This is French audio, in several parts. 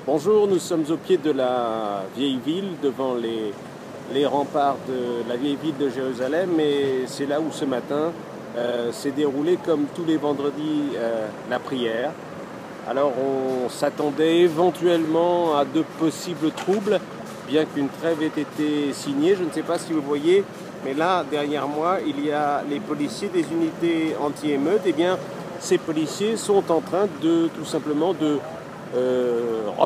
Bonjour, nous sommes au pied de la vieille ville, devant les remparts de la vieille ville de Jérusalem, et c'est là où ce matin s'est déroulée, comme tous les vendredis, la prière. Alors on s'attendait éventuellement à de possibles troubles, bien qu'une trêve ait été signée. Je ne sais pas si vous voyez, mais là, derrière moi, il y a les policiers des unités anti-émeutes. Eh bien, ces policiers sont en train de tout simplement de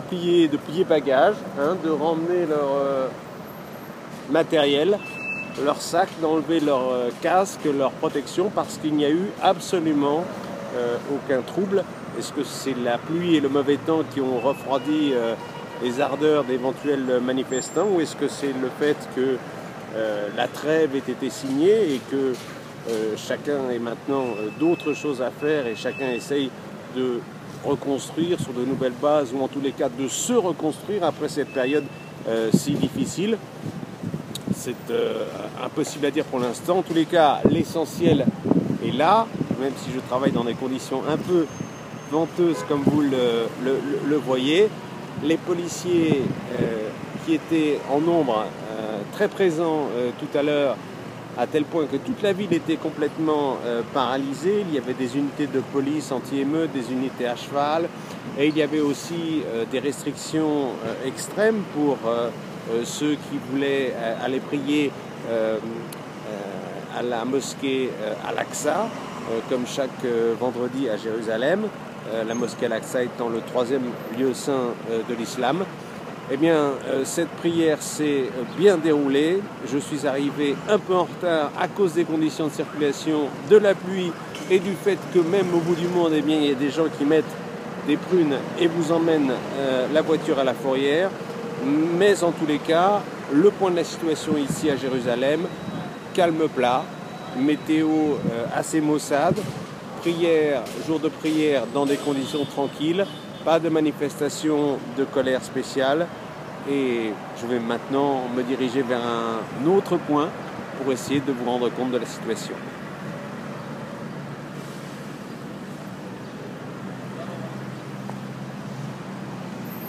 plier bagages, de ramener leur matériel, leur sac, d'enlever leur casque, leur protection, parce qu'il n'y a eu absolument aucun trouble. Est-ce que c'est la pluie et le mauvais temps qui ont refroidi les ardeurs d'éventuels manifestants, ou est-ce que c'est le fait que la trêve ait été signée et que chacun ait maintenant d'autres choses à faire et chacun essaye de reconstruire sur de nouvelles bases, ou en tous les cas de se reconstruire après cette période si difficile? C'est impossible à dire pour l'instant. En tous les cas, l'essentiel est là, même si je travaille dans des conditions un peu venteuses comme vous le voyez. Les policiers qui étaient en nombre très présents tout à l'heure, à tel point que toute la ville était complètement paralysée. Il y avait des unités de police anti-émeutes, des unités à cheval, et il y avait aussi des restrictions extrêmes pour ceux qui voulaient aller prier à la mosquée Al-Aqsa, comme chaque vendredi à Jérusalem, la mosquée Al-Aqsa étant le troisième lieu saint de l'islam. Eh bien, cette prière s'est bien déroulée. Je suis arrivé un peu en retard à cause des conditions de circulation, de la pluie et du fait que même au bout du monde, eh bien, il y a des gens qui mettent des prunes et vous emmènent la voiture à la fourrière. Mais en tous les cas, le point de la situation ici à Jérusalem, calme plat, météo assez maussade, prière, jour de prière dans des conditions tranquilles, pas de manifestation de colère spéciale, et je vais maintenant me diriger vers un autre point pour essayer de vous rendre compte de la situation.